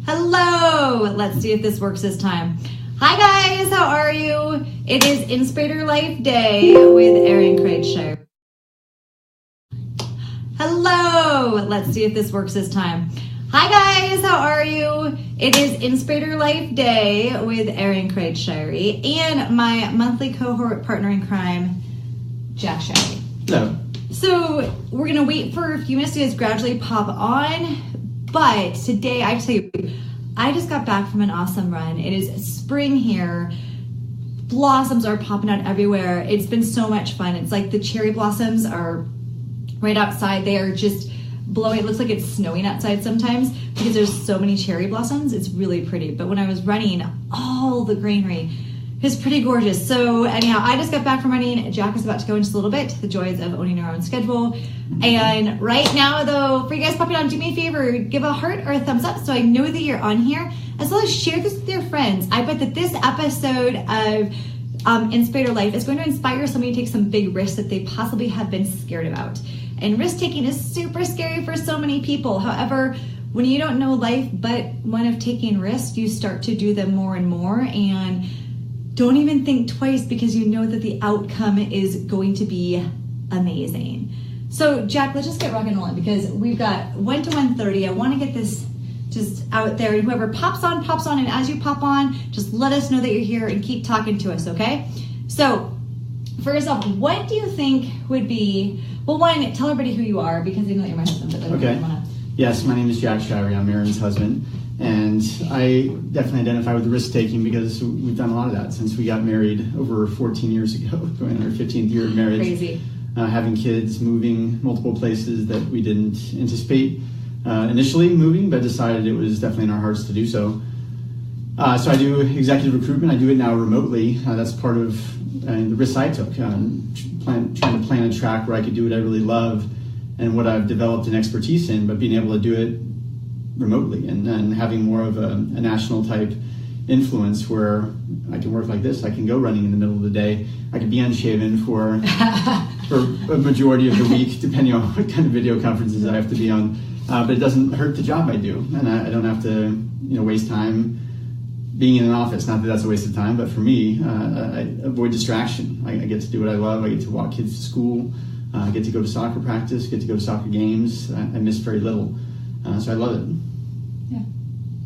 Hello! Let's see if this works this time. Hi guys, how are you? It is Inspirator Life Day with Erin Kreitz Shirey. Hello! Let's see if this works this time. Hi guys, how are you? It is Inspirator Life Day with Erin Kreitz Shirey and my monthly cohort partner in crime, Jack Shirey. Hello. So we're gonna wait for a few minutes to just gradually pop on. But today, I tell you, I just got back from an awesome run. It is spring here. Blossoms are popping out everywhere. It's been so much fun. It's like the cherry blossoms are right outside. They are just blowing. It looks like it's snowing outside sometimes because there's so many cherry blossoms. It's really pretty. But when I was running, all the greenery is pretty gorgeous. So anyhow, I just got back from running. Jack is about to go in just a little bit, the joys of owning our own schedule. And right now though, for you guys popping on, do me a favor, give a heart or a thumbs up so I know that you're on here, as well as share this with your friends. I bet that this episode of Inspirator Life is going to inspire somebody to take some big risks that they possibly have been scared about. And risk taking is super scary for so many people. However, when you don't know life but one of taking risks, you start to do them more and more, and don't even think twice because you know that the outcome is going to be amazing. So Jack, let's just get rocking and rolling because we've got 1 to 1:30. I want to get this just out there. And whoever pops on. And as you pop on, just let us know that you're here and keep talking to us, okay? So first off, what do you think would be, well, one, tell everybody who you are because they know that you're my husband. But okay. Yes, my name is Jack Shirey. I'm Erin's husband. And I definitely identify with risk-taking because we've done a lot of that since we got married over 14 years ago, going on our 15th year of marriage. Crazy. Having kids, moving multiple places that we didn't anticipate initially moving, but decided it was definitely in our hearts to do so. So I do executive recruitment. I do it now remotely. That's part of the risks I took, trying to plan a track where I could do what I really love and what I've developed an expertise in, but being able to do it remotely and having more of a national type influence where I can work like this. I can go running in the middle of the day. I can be unshaven for a majority of the week, depending on what kind of video conferences I have to be on. But it doesn't hurt the job I do, and I don't have to waste time being in an office. Not that that's a waste of time, but for me, I avoid distraction. I get to do what I love. I get to walk kids to school. I get to go to soccer practice. Get to go to soccer games. I miss very little. So I love it. Yeah,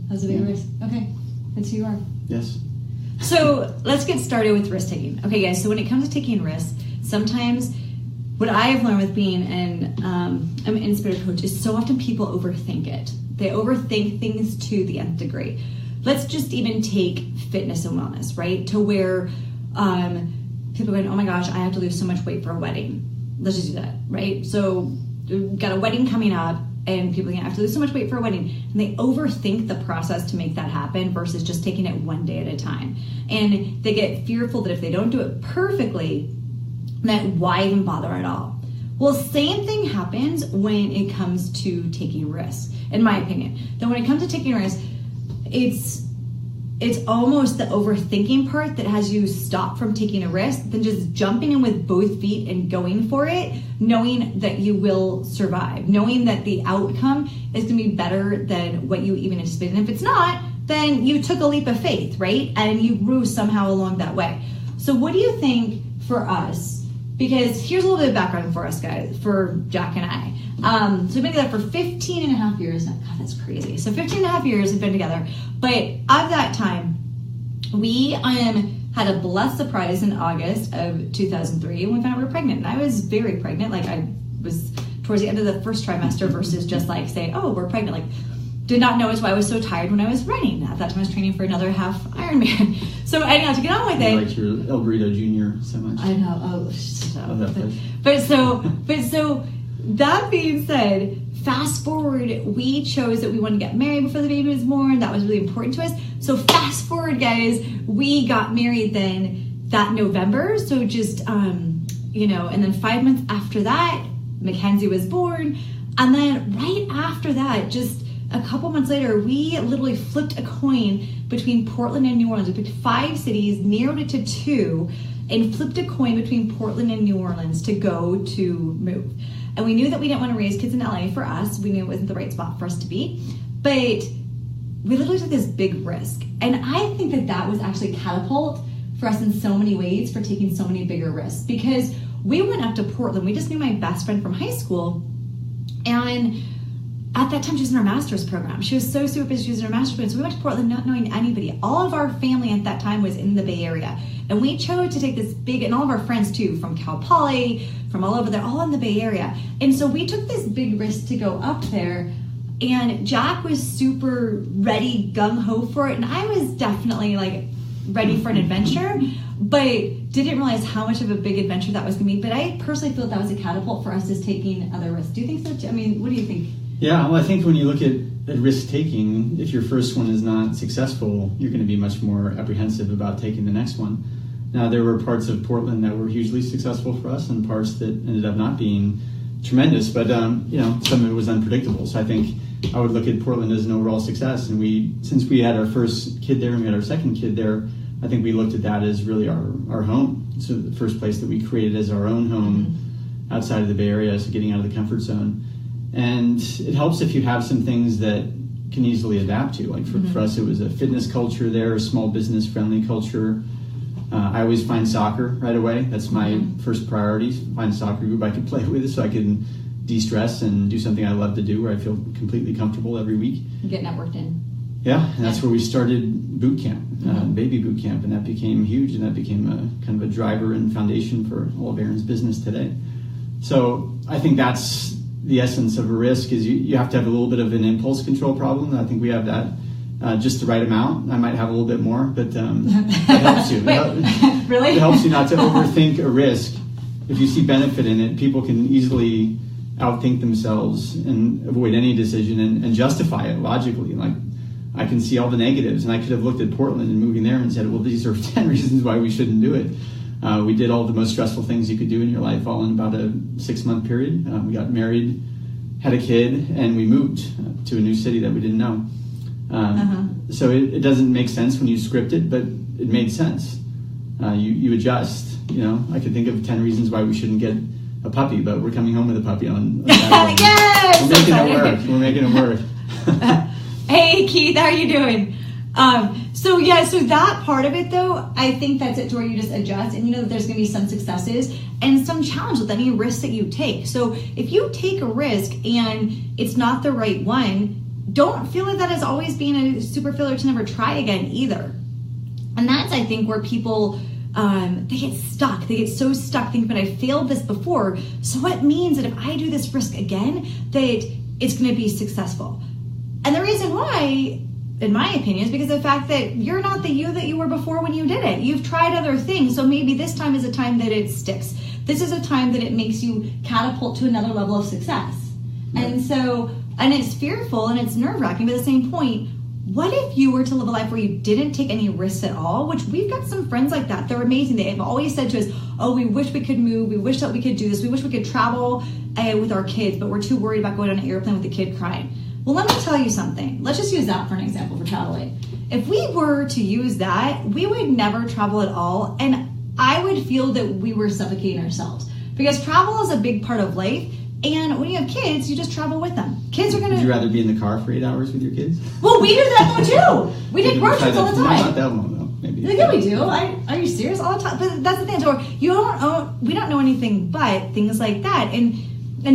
that's a big risk. Okay, that's who you are. Yes. So let's get started with risk taking. Okay, guys. So when it comes to taking risks, sometimes what I have learned with being I'm an Inspirator coach is so often people overthink it. They overthink things to the nth degree. Let's just even take fitness and wellness, right? To where people are going, oh my gosh, I have to lose so much weight for a wedding. Let's just do that, right? So we've got a wedding coming up. And people have to lose so much weight for a wedding. And they overthink the process to make that happen versus just taking it one day at a time. And they get fearful that if they don't do it perfectly, then why even bother at all? Well, same thing happens when it comes to taking risks, in my opinion. Then when it comes to taking risks, it's almost the overthinking part that has you stop from taking a risk than just jumping in with both feet and going for it, knowing that you will survive, knowing that the outcome is going to be better than what you even anticipated. And if it's not, then you took a leap of faith, right? And you grew somehow along that way. So what do you think for us? Because here's a little bit of background for us guys, for Jack and I. So we've been together for 15 and a half years. God, that's crazy. So 15 and a half years we've been together. But of that time, we had a blessed surprise in August of 2003 when we found out we were pregnant. And I was very pregnant. Like I was towards the end of the first trimester versus just like saying, oh, we're pregnant. Like did not know why I was so tired when I was running. At that time I was training for another half Ironman. So anyhow, to get on with it. I liked your El Burrito Jr. so much. I know. Oh, stop. But so that being said, fast forward, we chose that we wanted to get married before the baby was born. That was really important to us. So fast forward, guys, we got married then that November. So just, and then 5 months after that, Mackenzie was born. And then right after that, just a couple months later, we literally flipped a coin between Portland and New Orleans. We picked 5 cities, narrowed it to 2, and flipped a coin between Portland and New Orleans to go to move. And we knew that we didn't want to raise kids in LA for us. We knew it wasn't the right spot for us to be. But we literally took this big risk. And I think that that was actually catapult for us in so many ways for taking so many bigger risks, because we went up to Portland. We just knew my best friend from high school, and at that time she was in her master's program. She was so super busy. She was in her master's program. So we went to Portland not knowing anybody. All of our family at that time was in the Bay Area, and we chose to take this big, and all of our friends too, from Cal Poly, from all over there, all in the Bay Area. And so we took this big risk to go up there, and Jack was super ready, gung-ho for it, and I was definitely like ready for an adventure, but didn't realize how much of a big adventure that was going to be. But I personally feel that was a catapult for us as taking other risks. Do you think so too? I mean, what do you think? Yeah, well, I think when you look at risk taking, if your first one is not successful, you're going to be much more apprehensive about taking the next one. Now, there were parts of Portland that were hugely successful for us, and parts that ended up not being tremendous, but some of it was unpredictable. So I think I would look at Portland as an overall success. And since we had our first kid there and we had our second kid there, I think we looked at that as really our home. So the first place that we created as our own home outside of the Bay Area, so getting out of the comfort zone. And it helps if you have some things that can easily adapt to. Like for us, it was a fitness culture there, a small business friendly culture. I always find soccer right away. That's my first priority. Find a soccer group I can play with so I can de-stress and do something I love to do where I feel completely comfortable every week. Get networked in. Yeah, and that's where we started boot camp, baby boot camp, and that became huge, and that became a kind of a driver and foundation for all of Erin's business today. So I think that's the essence of a risk, is you have to have a little bit of an impulse control problem. I think we have that. Just the right amount. I might have a little bit more, but it helps you. Really? It helps you not to overthink a risk. If you see benefit in it, people can easily outthink themselves and avoid any decision and justify it logically. Like, I can see all the negatives, and I could have looked at Portland and moving there and said, well, these are 10 reasons why we shouldn't do it. We did all the most stressful things you could do in your life all in about a 6-month period. We got married, had a kid, and we moved to a new city that we didn't know. So it doesn't make sense when you script it, but it made sense. You adjust. I could think of 10 reasons why we shouldn't get a puppy, but we're coming home with a puppy on Saturday. Yes! We're making it work. Hey Keith, how are you doing? So that part of it though, I think that's it, to where you just adjust, and that there's going to be some successes and some challenge with any risk that you take. So if you take a risk and it's not the right one, don't feel like that as always being a super failure to never try again either. And that's, I think, where people they get stuck. They get so stuck thinking, but I failed this before, so what means that if I do this risk again, that it's going to be successful. And the reason why, in my opinion, is because of the fact that you're not the you that you were before when you did it. You've tried other things, so maybe this time is a time that it sticks. This is a time that it makes you catapult to another level of success. Yeah. And it's fearful and it's nerve-wracking, but at the same point, what if you were to live a life where you didn't take any risks at all? Which we've got some friends like that. They're amazing. They have always said to us, oh, we wish we could move. We wish that we could do this. We wish we could travel with our kids, but we're too worried about going on an airplane with the kid crying. Well, let me tell you something. Let's just use that for an example for traveling. If we were to use that, we would never travel at all. And I would feel that we were suffocating ourselves, because travel is a big part of life. And when you have kids, you just travel with them. Kids are going to... Would you rather be in the car for 8 hours with your kids? Well, we do that though too. We did road trips all the time. Not that long though, maybe. Yeah, we do. Are you serious? All the time. But that's the thing. So we don't know anything but things like that. And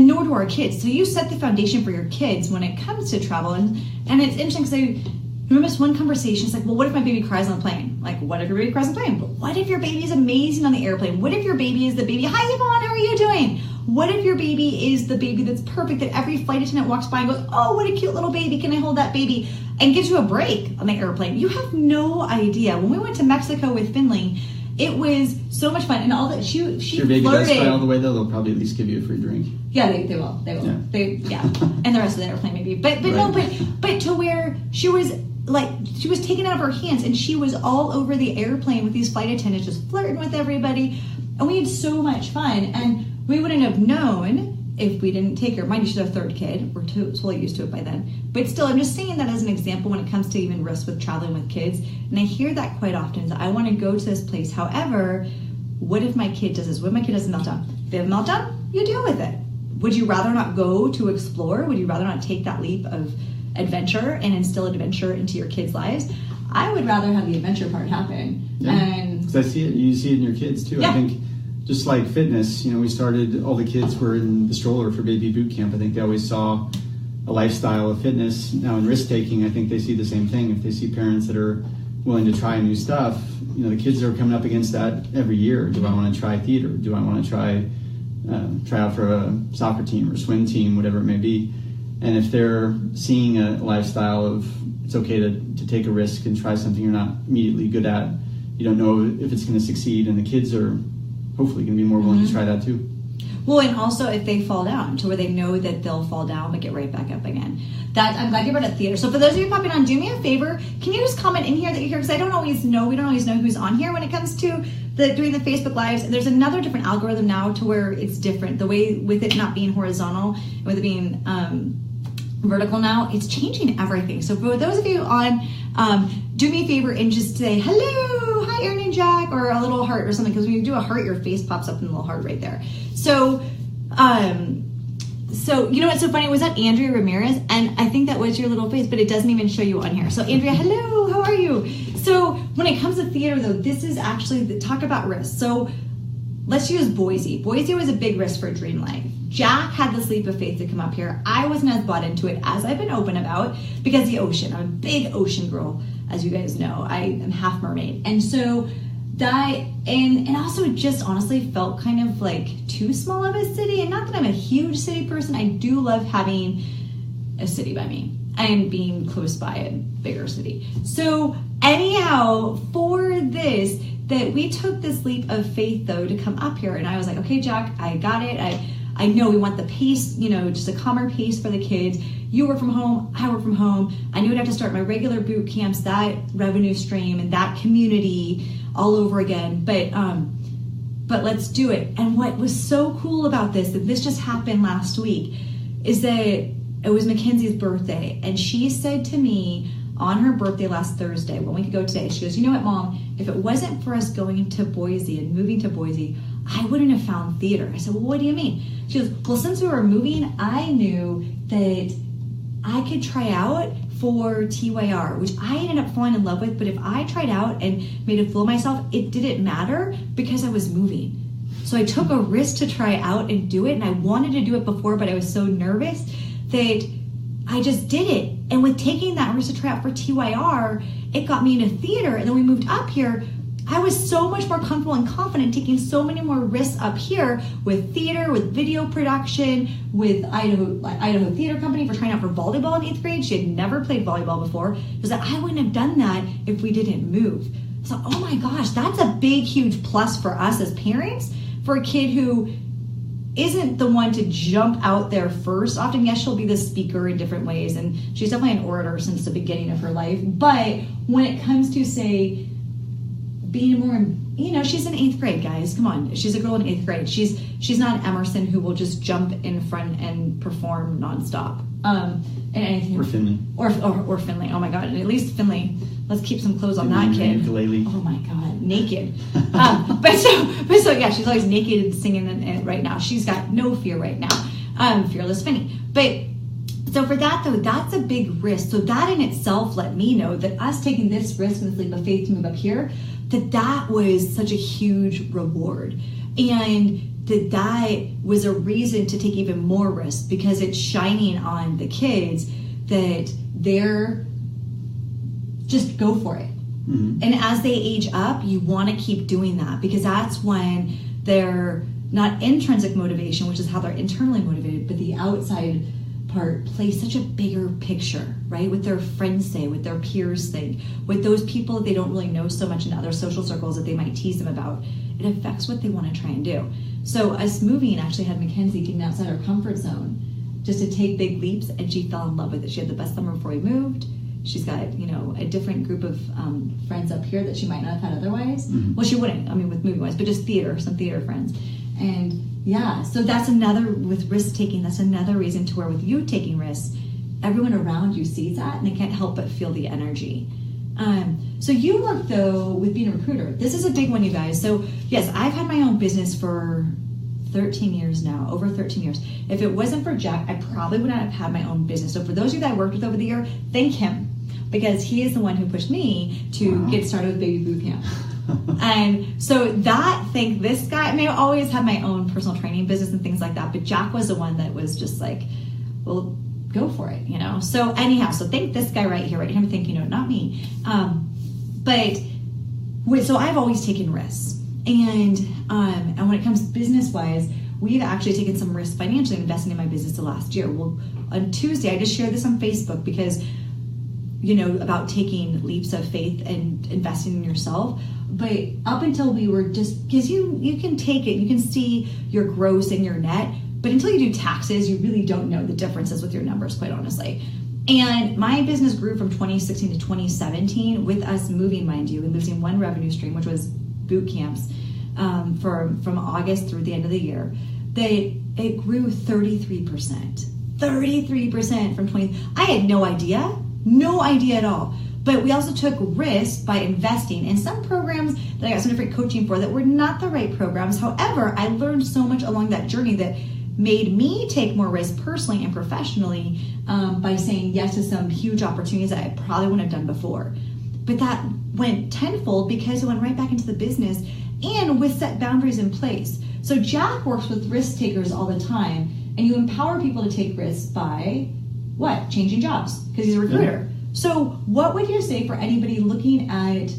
nor do our kids. So you set the foundation for your kids when it comes to travel. And it's interesting because I remember this one conversation. It's like, well, what if my baby cries on a plane? Like, what if your baby cries on a plane? But what if your baby is amazing on the airplane? What if your baby is the baby? Hi, Yvonne, how are you doing? What if your baby is the baby that's perfect, that every flight attendant walks by and goes, oh, what a cute little baby, can I hold that baby? And gives you a break on the airplane. You have no idea. When we went to Mexico with Finley, it was so much fun. And all that she your baby flirted. Does fly all the way though, they'll probably at least give you a free drink. Yeah, they will. Yeah. And the rest of the airplane maybe. But right. No, but to where she was taken out of her hands, and she was all over the airplane with these flight attendants just flirting with everybody. And we had so much fun. And we wouldn't have known if we didn't take her. Mind you, she's our third kid. We're totally used to it by then. But still, I'm just saying that as an example when it comes to even risks with traveling with kids. And I hear that quite often. So I want to go to this place. However, what if my kid does this? What if my kid has a meltdown? If they have a meltdown, you deal with it. Would you rather not go to explore? Would you rather not take that leap of adventure and instill adventure into your kids' lives, I would rather have the adventure part happen. Yeah. And because I see it, you see it in your kids too. Yeah. I think just like fitness, we started, all the kids were in the stroller for baby boot camp. I think they always saw a lifestyle of fitness. Now in risk taking, I think they see the same thing. If they see parents that are willing to try new stuff, the kids are coming up against that every year. Do I want to try theater? Do I want to try out for a soccer team or swim team, whatever it may be? And if they're seeing a lifestyle of it's okay to take a risk and try something you're not immediately good at, you don't know if it's going to succeed, and the kids are hopefully going to be more willing to try that too. Well, and also if they fall down to where they know that they'll fall down but get right back up again. I'm glad you brought up theater. So for those of you popping on, do me a favor. Can you just comment in here that you're here? Because we don't always know who's on here when it comes to doing the Facebook Lives. There's another different algorithm now to where it's different. The way with it not being horizontal, with it being vertical now, it's changing everything. So for those of you on, do me a favor and just say, hello, hi Erin and Jack, or a little heart or something, because when you do a heart, your face pops up in a little heart right there. So you know what's so funny? Was that Andrea Ramirez? And I think that was your little face, but it doesn't even show you on here. So Andrea, hello, how are you? So when it comes to theater though, this is actually, talk about risk. So let's use Boise. Boise was a big risk for Dream Life. Jack had this leap of faith to come up here. I wasn't as bought into it as I've been open about because the ocean. I'm a big ocean girl, as you guys know. I am half mermaid. And so that, and also it just honestly felt kind of like too small of a city. And not that I'm a huge city person. I do love having a city by me and being close by a bigger city. So anyhow, for this, that we took this leap of faith though to come up here, and I was like, okay, Jack, I got it. I know we want the pace, just a calmer pace for the kids. You work from home, I work from home. I knew I'd have to start my regular boot camps, that revenue stream and that community all over again. But let's do it. And what was so cool about this, that this just happened last week, is that it was Mackenzie's birthday, and she said to me on her birthday last Thursday, 1 week ago today, she goes, you know what, Mom, if it wasn't for us going to Boise and moving to Boise, I wouldn't have found theater. I said, well, what do you mean? She goes, well, since we were moving, I knew that I could try out for TYR, which I ended up falling in love with, but if I tried out and made a fool of myself, it didn't matter because I was moving. So I took a risk to try out and do it, and I wanted to do it before, but I was so nervous that I just did it. And with taking that risk to try out for TYR, it got me into theater, and then we moved up here. I was so much more comfortable and confident taking so many more risks up here with theater, with video production, with Idaho Theater Company for trying out for volleyball in 8th grade. She had never played volleyball before. It was like, I wouldn't have done that if we didn't move. So, oh my gosh, that's a big, huge plus for us as parents, for a kid who isn't the one to jump out there first. Often, yes, she'll be the speaker in different ways, and she's definitely an orator since the beginning of her life. But when it comes to, say, being more, she's in 8th grade, guys. Come on, she's a girl in 8th grade. She's not Emerson who will just jump in front and perform nonstop. And anything. Or Finley. Or Finley. Oh my God! And at least Finley. Let's keep some clothes on that kid. Ukulele. Oh my God, naked. But so yeah, she's always naked and singing. And right now, she's got no fear right now. Fearless Finny. But so for that though, that's a big risk. So that in itself let me know that us taking this risk and this leap of faith to move up here, that was such a huge reward, and that was a reason to take even more risk, because it's shining on the kids that they're just go for it. Mm-hmm. And as they age up, you want to keep doing that, because that's when they're not intrinsic motivation, which is how they're internally motivated, but the outside part plays such a bigger picture, right? What their friends say, what their peers think, with those people that they don't really know so much in other social circles that they might tease them about. It affects what they want to try and do. So us moving actually had Mackenzie getting outside her comfort zone just to take big leaps, and she fell in love with it. She had the best summer before we moved. She's got, a different group of friends up here that she might not have had otherwise. Mm-hmm. Well, she wouldn't, with moving-wise, but just some theater friends. And yeah, so that's another, with risk-taking, that's another reason to where with you taking risks, everyone around you sees that and they can't help but feel the energy. So you work, though, with being a recruiter. This is a big one, you guys. So yes, I've had my own business for 13 years now, over 13 years. If it wasn't for Jack, I probably would not have had my own business. So for those of you that I worked with over the year, thank him, because he is the one who pushed me to get started with Baby Boot Camp. And so this guy, I mean, I always had my own personal training business and things like that, but Jack was the one that was just like, well, go for it, you know? So anyhow, so thank this guy right here, right? Him thinking, not me. So I've always taken risks. And when it comes business-wise, we've actually taken some risks financially investing in my business the last year. Well, on Tuesday, I just shared this on Facebook because, about taking leaps of faith and investing in yourself. But up until we were just, because you can take it, you can see your gross and your net, but until you do taxes, you really don't know the differences with your numbers, quite honestly. And my business grew from 2016 to 2017 with us moving, mind you, and losing one revenue stream, which was boot camps from August through the end of the year. It grew 33%. 33% from 20. I had no idea at all. But we also took risks by investing in some programs that I got some different coaching for that were not the right programs. However, I learned so much along that journey that made me take more risk personally and professionally by saying yes to some huge opportunities that I probably wouldn't have done before. But that went tenfold because it went right back into the business and with set boundaries in place. So Jack works with risk takers all the time, and you empower people to take risks by what? Changing jobs, because he's a recruiter. Yeah. So what would you say for anybody looking at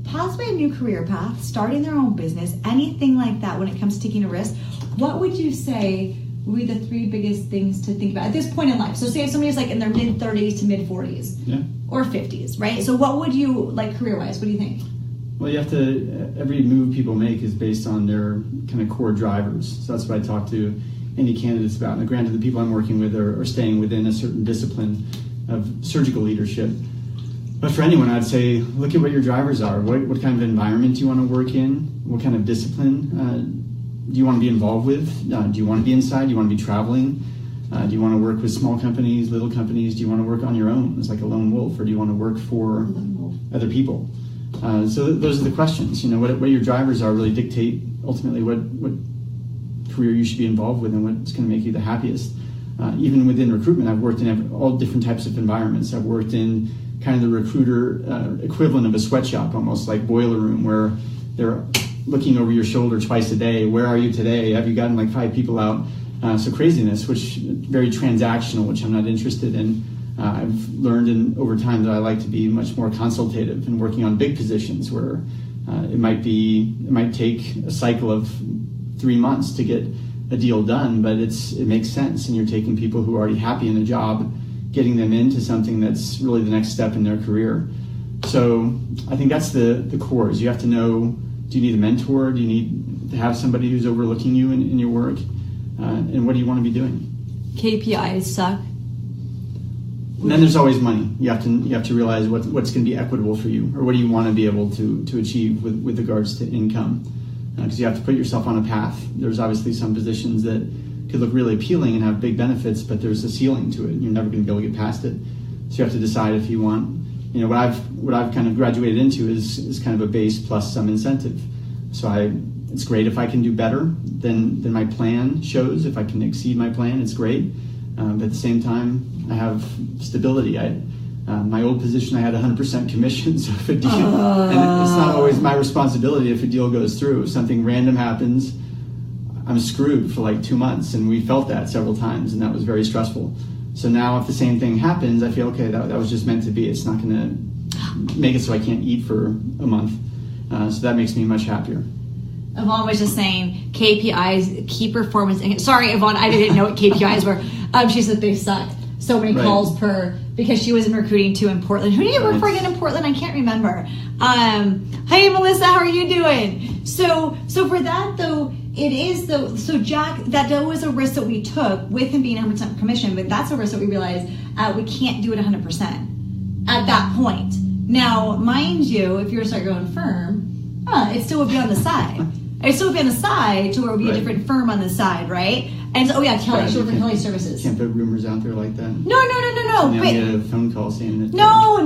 possibly a new career path, starting their own business, anything like that when it comes to taking a risk? What would you say would be the 3 biggest things to think about at this point in life? So say if somebody's like in their mid-30s to mid-40s or 50s, right? So what would you, like career-wise, what do you think? Well, you have to, every move people make is based on their kind of core drivers. So that's what I talk to any candidates about. Now, granted, the people I'm working with are staying within a certain discipline of surgical leadership. But for anyone, I'd say, look at what your drivers are. What kind of environment do you want to work in? What kind of discipline do you want to be involved with? Do you want to be inside? Do you want to be traveling? Do you want to work with small companies, little companies? Do you want to work on your own as like a lone wolf? Or do you want to work for other people? So those are the questions. What your drivers are really dictate ultimately what career you should be involved with and what's going to make you the happiest. Even within recruitment, I've worked in all different types of environments. I've worked in kind of the recruiter equivalent of a sweatshop, almost like boiler room, where they're looking over your shoulder twice a day. Where are you today? Have you gotten like 5 people out? So craziness, which very transactional, which I'm not interested in. I've learned over time that I like to be much more consultative and working on big positions where it might take a cycle of 3 months to get a deal done, but it makes sense, and you're taking people who are already happy in a job, getting them into something that's really the next step in their career. So I think that's the core. Is you have to know, do you need a mentor? Do you need to have somebody who's overlooking you in your work? And what do you want to be doing? KPIs suck. And then there's always money. You have to realize what's going to be equitable for you, or what do you want to be able to achieve with regards to income, because you have to put yourself on a path. There's obviously some positions that could look really appealing and have big benefits, but there's a ceiling to it. You're never going to be able to get past it. So you have to decide if you want. What I've kind of graduated into is kind of a base plus some incentive. So it's great if I can do better than my plan shows. If I can exceed my plan, it's great. But at the same time, I have stability. My old position, I had 100% commission. So if a deal, and it's not always my responsibility if a deal goes through. If something random happens, I'm screwed for like 2 months, and we felt that several times, and that was very stressful. So now if the same thing happens, I feel, okay, that was just meant to be. It's not going to make it so I can't eat for a month. So that makes me much happier. Yvonne was just saying KPIs, key performance. Sorry, Yvonne, I didn't know what KPIs were. She said they suck. So many calls per, because she was in recruiting too in Portland. Who did you work for again in Portland? I can't remember. Hey, Melissa, how are you doing? So for that though, it is though. So Jack, that was a risk that we took with him being 100% commission, but that's a risk that we realized we can't do it 100% at that point. Now, mind you, if you were to start going firm, it still would be on the side. I still be on the side to where we be a Right. different firm on the side, right? And so, oh yeah, Kelly, she worked for Kelly Services. Can't put rumors out there like that. No. And But then get a phone call saying that. no.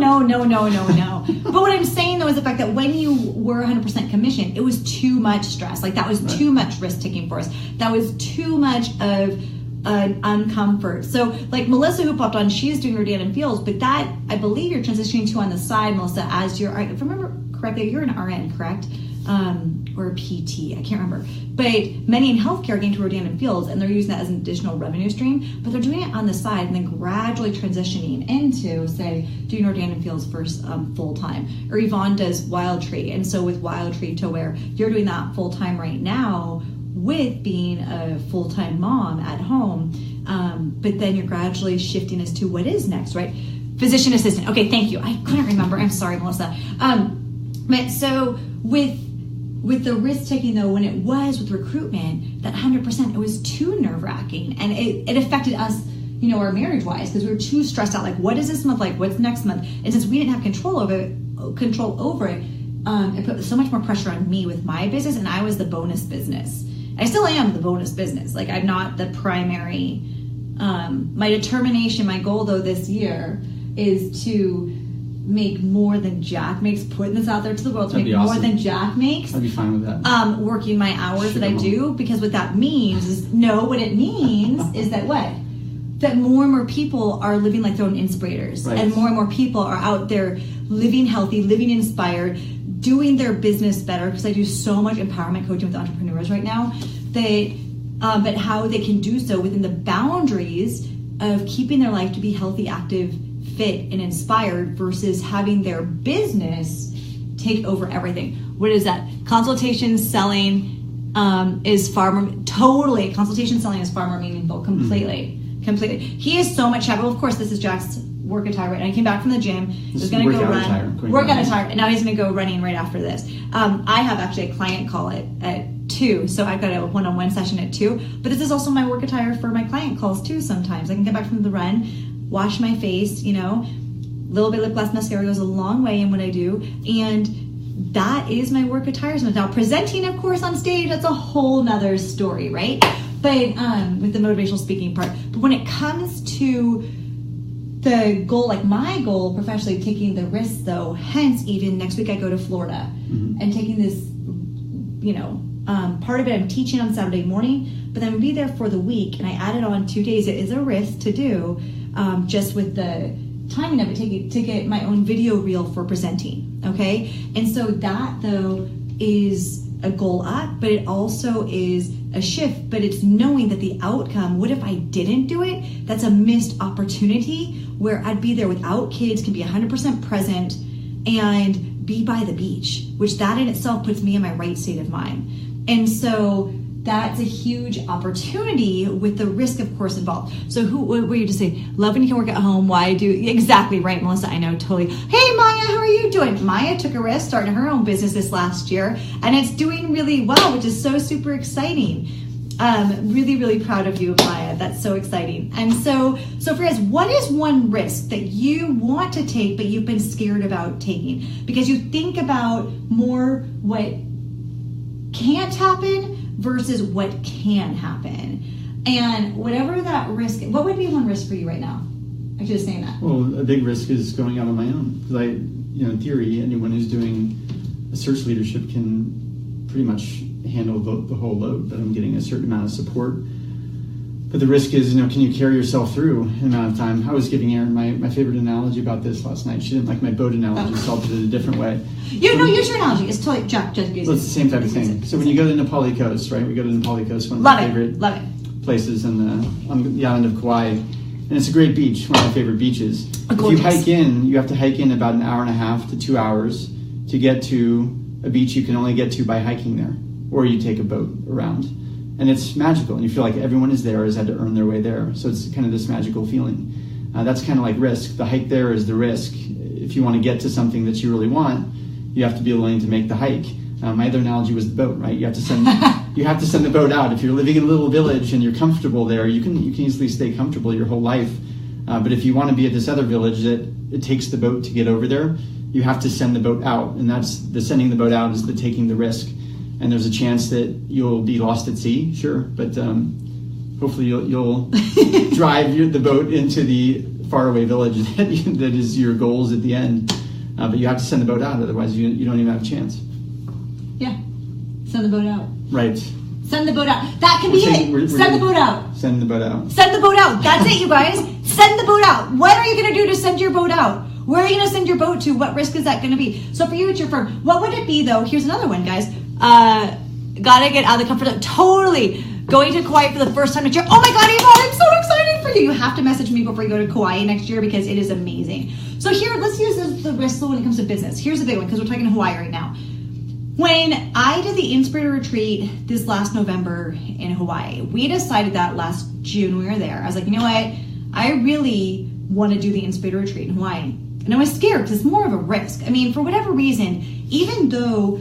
But what I'm saying though is the fact that when you were 100% commission, it was too much stress. Like that was too much risk taking for us. That was too much of an uncomfort. So like Melissa who popped on, she's doing her Dan and Feels, but that I believe you're transitioning to on the side, Melissa, as if I remember correctly, you're an RN, correct? Or a PT, I can't remember. But many in healthcare are getting to Rodan and Fields, and they're using that as an additional revenue stream, but they're doing it on the side and then gradually transitioning into, say, doing Rodan and Fields first full time. Or Yvonne does Wild Tree, and so with Wild Tree to where you're doing that full time right now with being a full-time mom at home, but then you're gradually shifting as to what is next, right? Physician assistant. Okay, thank you. I couldn't remember. I'm sorry, Melissa. But so with the risk taking though, when it was with recruitment, that 100%, it was too nerve-wracking, and it affected us, our marriage wise, because we were too stressed out. Like, what is this month like? What's next month? And since we didn't have control over it, it put so much more pressure on me with my business, and I was the bonus business. I still am the bonus business. Like, I'm not the primary. My determination, my goal though this year is to make more than Jack makes, putting this out there to the world, to make more than Jack makes. I'd be fine with that. Working my hours that I do, because what that means is, what it means is that that more and more people are living like their own Inspirators, right. And more people are out there living healthy, living inspired, doing their business better, because I do so much empowerment coaching with entrepreneurs right now, but how they can do so within the boundaries of keeping their life to be healthy, active, fit, and inspired versus having their business take over everything. What is that? Consultation selling is far more, totally, consultation selling is far more meaningful, completely. He is so much happier. Well, of course, this is Jack's work attire right now. He came back from the gym. He was going to go run. Workout attire. And now he's going to go running right after this. I have actually a client call at 2, so I've got a one-on-one session at 2. But this is also my work attire for my client calls too sometimes. I can get back from the run, wash my face, little bit lip gloss, mascara goes a long way in what I do. And that is my work attire. Now presenting, of course, on stage, that's a whole nother story, right? But with the motivational speaking part. But when it comes to the goal, like my goal professionally, taking the risk though, hence even next week I go to Florida and taking this, part of it I'm teaching on Saturday morning, but then I'll be there for the week, and I added on 2 days. It is a risk to do, just with the timing of it, to get my own video reel for presenting, okay? And so that though is a goal up, but it also is a shift, but it's knowing that the outcome, what if I didn't do it? That's a missed opportunity where I'd be there without kids, can be 100% present, and be by the beach, which that in itself puts me in my right state of mind. And so that's a huge opportunity with the risk, of course, involved. So what were you just saying? Love when you can work at home. Why do, exactly right, Melissa, I know, totally. Hey, Maya, how are you doing? Maya took a risk starting her own business this last year, and it's doing really well, which is so super exciting. Really, really proud of you, Maya. That's so exciting. And so for us, what is one risk that you want to take, but you've been scared about taking? Because you think about more what can't happen versus what can happen. And whatever that risk, what would be one risk for you right now? I should have saying that. Well, a big risk is going out on my own. Because in theory, anyone who's doing a search leadership can pretty much handle the whole load, but I'm getting a certain amount of support. But the risk is, can you carry yourself through an amount of time? I was giving Erin my favorite analogy about this last night. She didn't like my boat analogy, so I'll put it a different way. Use your analogy. It's totally, Jack, just use it. Well, it's the same type of thing. So when you go to Nepali Coast, right? We go to Nepali Coast, one of my favorite places on the island of Kauai. And it's a great beach, one of my favorite beaches. If you hike in, you have to hike in about 1.5 hours to 2 hours to get to a beach you can only get to by hiking there. Or you take a boat around. And it's magical, and you feel like everyone is there, has had to earn their way there. So it's kind of this magical feeling. That's kind of like risk. The hike there is the risk. If you want to get to something that you really want, you have to be willing to make the hike. My other analogy was the boat, right? You have to send the boat out. If you're living in a little village and you're comfortable there, you can easily stay comfortable your whole life. But if you want to be at this other village that it takes the boat to get over there, you have to send the boat out, and that's the sending the boat out is the taking the risk. and there's a chance that you'll be lost at sea, sure, but hopefully you'll drive the boat into the faraway village that is your goals at the end. But you have to send the boat out, otherwise you don't even have a chance. Yeah, send the boat out. Right. Send the boat out. That can be it. Send the boat out. Send the boat out. Send the boat out. That's it, you guys. Send the boat out. What are you going to do to send your boat out? Where are you going to send your boat to? What risk is that going to be? So for you, it's your firm. What would it be, though? Here's another one, guys. Gotta get out of the comfort zone. Totally. Going to Kauai for the first time next year. Oh my God, Yvonne, I'm so excited for you. You have to message me before you go to Kauai next year because it is amazing. So here, let's use the risk when it comes to business. Here's the big one because we're talking Hawaii right now. When I did the Inspirator retreat this last November in Hawaii, we decided that last June we were there. I was like, you know what? I really want to do the Inspirator retreat in Hawaii. And I was scared because it's more of a risk. I mean, for whatever reason, even though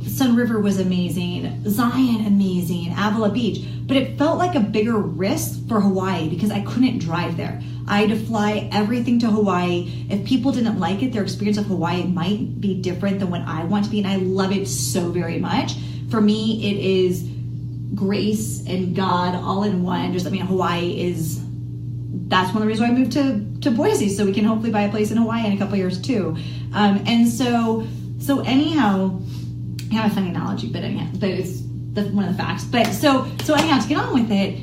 Sun River was amazing, Zion amazing, Avila Beach, but it felt like a bigger risk for Hawaii because I couldn't drive there. I had to fly everything to Hawaii. If people didn't like it, their experience of Hawaii might be different than what I want to be, and I love it so very much. For me, it is grace and God all in one. Hawaii is, that's one of the reasons why I moved to Boise, so we can hopefully buy a place in Hawaii in a couple years too. And so anyhow, I have a funny analogy, but it's one of the facts. But so anyhow, to get on with it,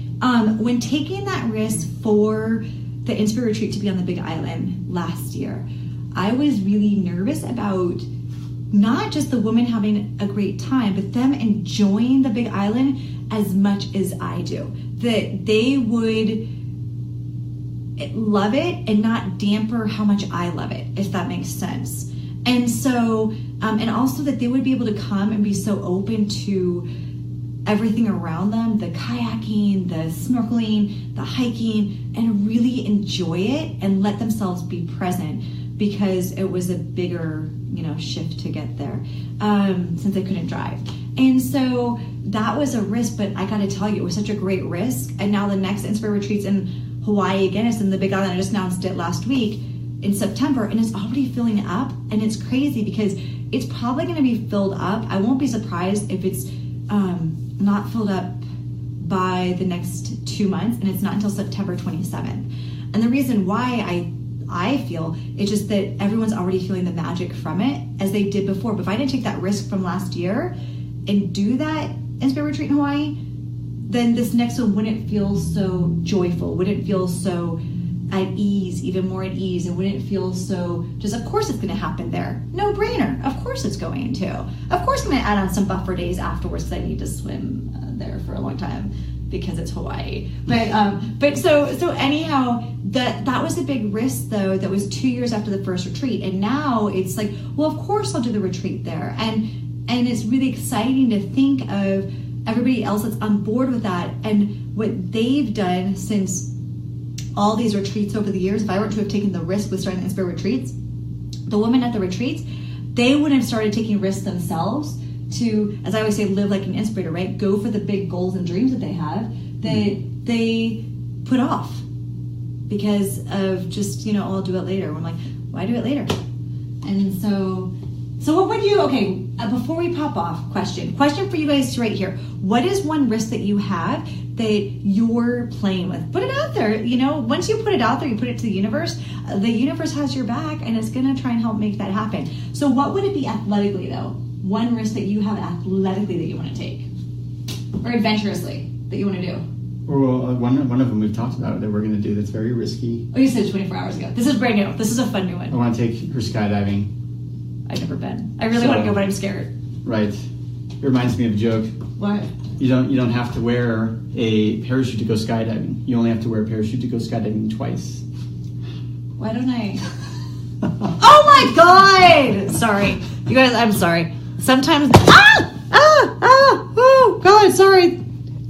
when taking that risk for the Inspirator retreat to be on the Big Island last year, I was really nervous about not just the women having a great time, but them enjoying the Big Island as much as I do. That they would love it and not damper how much I love it, if that makes sense. And so, and also that they would be able to come and be so open to everything around them, the kayaking, the snorkeling, the hiking, and really enjoy it and let themselves be present because it was a bigger, shift to get there since they couldn't drive. And so that was a risk, but I got to tell you, it was such a great risk. And now the next Inspirator retreat's in Hawaii again. It's in the Big Island. I just announced it last week in September, and it's already filling up, and it's crazy because it's probably going to be filled up. I won't be surprised if it's not filled up by the next 2 months, and it's not until September 27th. And the reason why I feel it's just that everyone's already feeling the magic from it as they did before. But if I didn't take that risk from last year and do that Inspirator retreat in Hawaii, then this next one wouldn't feel so joyful, wouldn't feel so at ease, even more at ease, and wouldn't feel so just, of course it's going to happen there. No brainer. Of course it's going to. Of course I'm going to add on some buffer days afterwards because I need to swim there for a long time because it's Hawaii. But so anyhow, that was a big risk though. That was 2 years after the first retreat, and now it's like, well, of course I'll do the retreat there, and it's really exciting to think of everybody else that's on board with that and what they've done since all these retreats over the years. If I were to have taken the risk with starting the Inspirator retreats, the women at the retreats, they wouldn't have started taking risks themselves to, as I always say, live like an inspirator, right? Go for the big goals and dreams that they have that they put off because of just, I'll do it later. I'm like, why do it later? And so what would you, okay, before we pop off, question for you guys right here. What is one risk that you have that you're playing with? Put it out there. Once you put it out there, you put it to the universe has your back and it's going to try and help make that happen. So what would it be athletically though? One risk that you have athletically that you want to take or adventurously that you want to do? Well, one of them we've talked about that we're going to do that's very risky. Oh, you said 24 hours ago. This is brand new. This is a fun new one. I want to take her skydiving. I've never been. I really want to go, but I'm scared. Right. It reminds me of a joke. What? You don't have to wear a parachute to go skydiving. You only have to wear a parachute to go skydiving twice. Why don't I? Oh my God! Sorry. You guys, I'm sorry. Sometimes, oh God, sorry.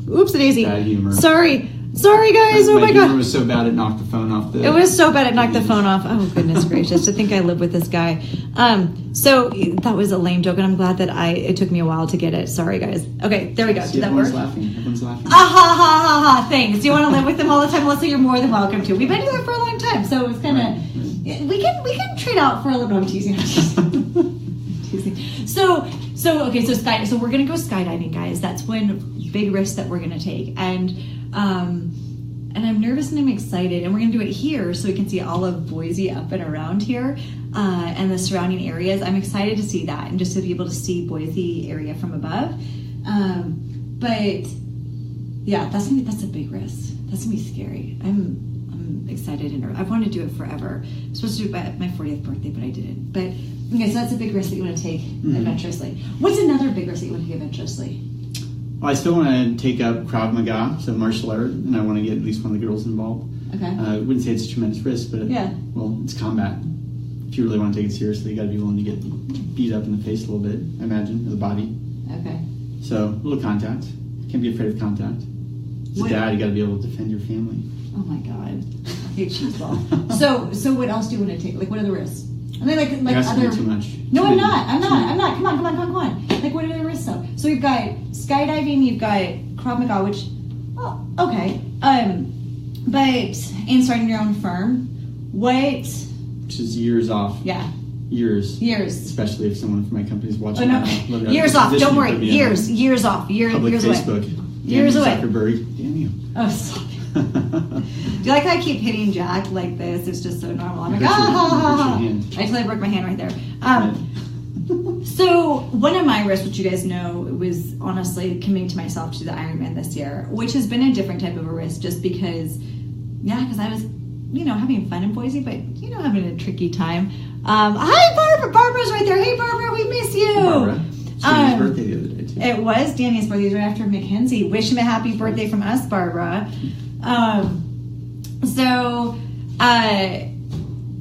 Oops, daisy. Bad humor. Sorry guys, oh my God. My humor was so bad it knocked the phone off the... It was so bad it knocked the phone off. Oh goodness gracious, to think I live with this guy. So that was a lame joke and I'm glad that it took me a while to get it. Sorry guys. Okay, there we go. Did that work? Everyone's laughing. Ha, thanks. Do you want to live with them all the time? Melissa, you're more than welcome to. We've been together for a long time, so it's kind of... We can trade out for a little... No, I'm teasing. So So we're gonna go skydiving, guys. That's one big risk that we're gonna take, and I'm nervous and I'm excited, and we're gonna do it here so we can see all of Boise up and around here, and the surrounding areas. I'm excited to see that, and just to be able to see Boise area from above. But yeah, that's a big risk. That's gonna be scary. I'm excited and nervous. I've wanted to do it forever. I'm supposed to do it by my 40th birthday, but I didn't. But okay, so that's a big risk that you want to take adventurously. What's another big risk that you want to take adventurously? Well, I still want to take up Krav Maga, so martial art, and I want to get at least one of the girls involved. Okay. I wouldn't say it's a tremendous risk, but well, it's combat. If you really want to take it seriously, you got to be willing to get beat up in the face a little bit, I imagine, of the body. Okay. So, a little contact. Can't be afraid of contact. As a dad, you got to be able to defend your family. Oh my God. I hate cheeseball. So what else do you want to take? Like, what are the risks? And then like other. Too much. No, I'm not. Come on. Like, what are the risks though? So we've got skydiving, you've got Krav Maga, which, oh, okay. And starting your own firm. Which is years off. Yeah. Years. Especially if someone from my company is watching. Oh, no. Years off. Don't worry. Years off. Years Facebook. Away. Years away. Zuckerberg. Damn you. Oh, stop. Do you like how I keep hitting Jack like this? It's just so normal. I'm like, I totally broke my hand right there. So one of my risks, which you guys know, was honestly committing to myself to the Ironman this year, which has been a different type of a risk just because I was, having fun in Boise, but, having a tricky time. Hi, Barbara. Barbara's right there. Hey, Barbara, we miss you. Barbara. It's Danny's birthday the other day, too. It was Danny's birthday. It was right after Mackenzie. Wish him a happy birthday from us, Barbara.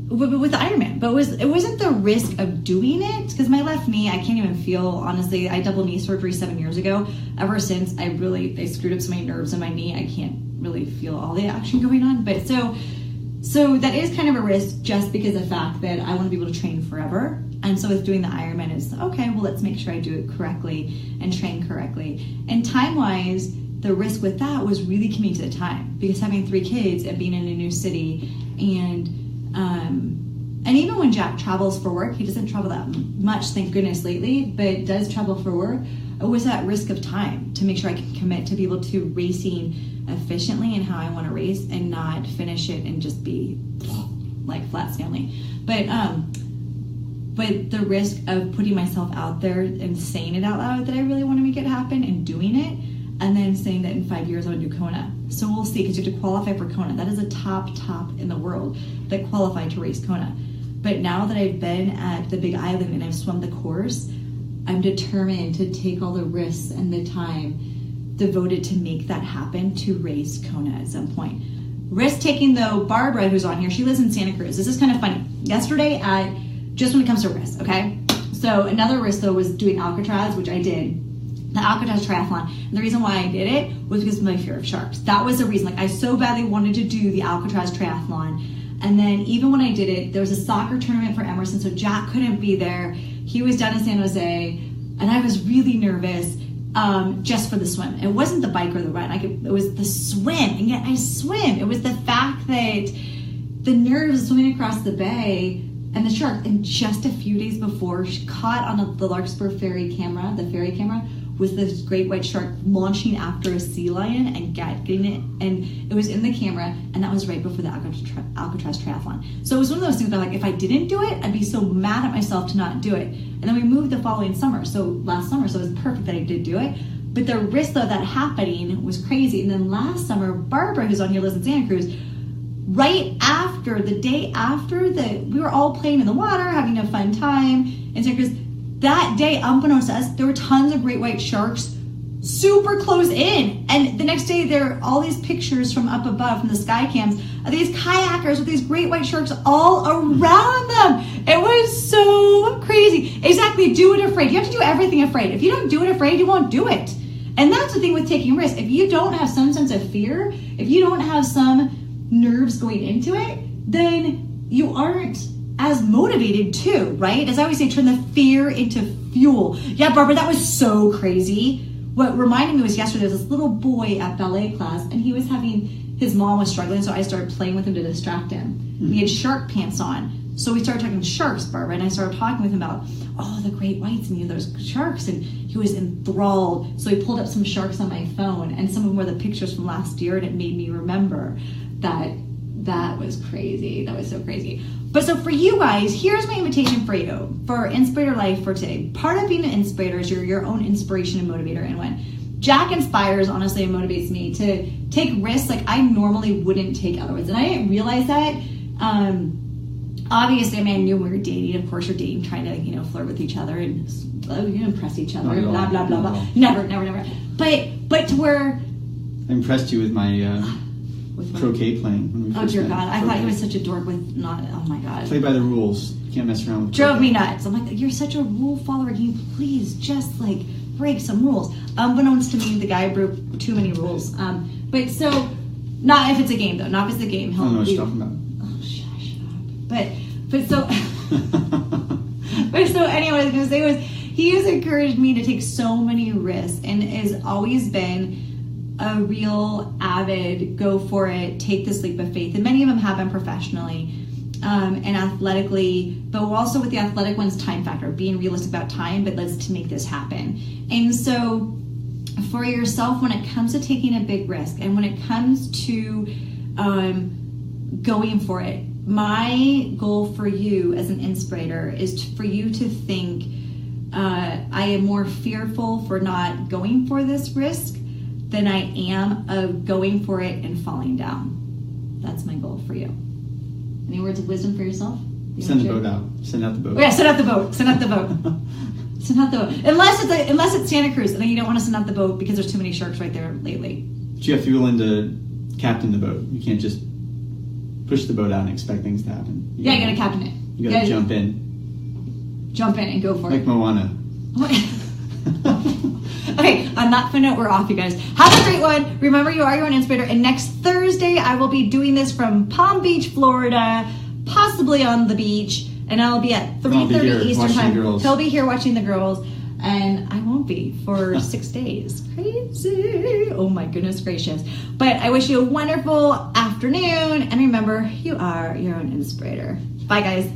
With the Ironman, but it wasn't the risk of doing it, because my left knee, I can't even feel, honestly. I had double knee surgery 7 years ago. Ever since, they screwed up so many nerves in my knee, I can't really feel all the action going on. But so that is kind of a risk, just because of the fact that I want to be able to train forever. And so with doing the Ironman, it's okay, well, let's make sure I do it correctly and train correctly. And time-wise, the risk with that was really committing to the time, because having 3 kids and being in a new city, and even when Jack travels for work, he doesn't travel that much, thank goodness, lately, but does travel for work. It was that risk of time to make sure I can commit to be able to racing efficiently and how I want to race, and not finish it and just be like flat Stanley. But the risk of putting myself out there and saying it out loud that I really want to make it happen and doing it, and then saying that in 5 years I want to do Kona. So we'll see, because you have to qualify for Kona. That is a top in the world that qualify to race Kona. But now that I've been at the Big Island and I've swum the course, I'm determined to take all the risks and the time devoted to make that happen, to race Kona at some point. Risk taking though, Barbara, who's on here, she lives in Santa Cruz. This is kind of funny. Yesterday, just when it comes to risk, okay? So another risk though was doing Alcatraz, which I did. The Alcatraz triathlon. And the reason why I did it was because of my fear of sharks. That was the reason. Like, I so badly wanted to do the Alcatraz triathlon. And then even when I did it, there was a soccer tournament for Emerson, so Jack couldn't be there. He was down in San Jose, and I was really nervous just for the swim. It wasn't the bike or the run. It was the swim, and yet I swim. It was the fact that the nerves of swimming across the bay and the shark. And just a few days before, she caught on the Larkspur ferry camera, was this great white shark launching after a sea lion and getting it, and it was in the camera, and that was right before the Alcatraz triathlon. So it was one of those things that, like, if I didn't do it, I'd be so mad at myself to not do it. And then we moved the following summer, so last summer, so it was perfect that I did do it. But the risk of that happening was crazy. And then last summer, Barbara, who's on here, lives in Santa Cruz, right after, the day after, we were all playing in the water, having a fun time in Santa Cruz. That day, unbeknownst to us, there were tons of great white sharks super close in. And the next day, there are all these pictures from up above, from the sky cams, of these kayakers with these great white sharks all around them. It was so crazy. Exactly, do it afraid. You have to do everything afraid. If you don't do it afraid, you won't do it. And that's the thing with taking risks. If you don't have some sense of fear, if you don't have some nerves going into it, then you aren't as motivated too, right? As I always say, turn the fear into fuel. Yeah, Barbara, that was so crazy. What reminded me was yesterday, there was this little boy at ballet class, and his mom was struggling, so I started playing with him to distract him. He had shark pants on. So we started talking sharks, Barbara, and I started talking with him about, the great whites and those sharks, and he was enthralled. So he pulled up some sharks on my phone, and some of them were the pictures from last year, and it made me remember that was crazy. That was so crazy. But so for you guys, here's my invitation for you, for Inspirator Life for today. Part of being an Inspirator is you're your own inspiration and motivator. And when Jack inspires, honestly, and motivates me to take risks like I normally wouldn't take otherwise. And I didn't realize that. Obviously, I knew we were dating. Of course, you're dating, trying to, flirt with each other and impress each other, and blah, blah, blah, blah. Never. But to where... I impressed you with my croquet playing. When we first dear met. God. I thought he was such a dork with oh my God. Play by the rules. You can't mess around with Drove croquet. me nuts. I'm like, you're such a rule follower. Can you please just break some rules? Unbeknownst to me, the guy broke too many rules. But so, not if it's a game though. Not if it's a game. I don't know what you're talking about. Oh, shut up. But so, anyway, what I was going to say was, he has encouraged me to take so many risks and has always been a real avid, go for it, take this leap of faith. And many of them have been professionally and athletically, but also with the athletic ones, time factor, being realistic about time, but let's to make this happen. And so for yourself, when it comes to taking a big risk and when it comes to going for it, my goal for you as an Inspirator is for you to think, I am more fearful for not going for this risk than I am of going for it and falling down. That's my goal for you. Any words of wisdom for yourself? Send the boat out. Send out the boat. Oh, yeah, send out the boat. Send out the boat. Send out the boat. Unless it's Santa Cruz, and then you don't want to send out the boat because there's too many sharks right there lately. But you have to be willing to captain the boat. You can't just push the boat out and expect things to happen. You gotta captain it. You gotta jump in. Jump in and go for it. Like Moana. Okay, on that note, we're off, you guys. Have a great one. Remember, you are your own Inspirator. And next Thursday, I will be doing this from Palm Beach, Florida, possibly on the beach. And I'll be at 3:30 Eastern Time. He'll be here watching the girls. And I won't be for 6 days. Crazy. Oh my goodness gracious. But I wish you a wonderful afternoon. And remember, you are your own Inspirator. Bye, guys.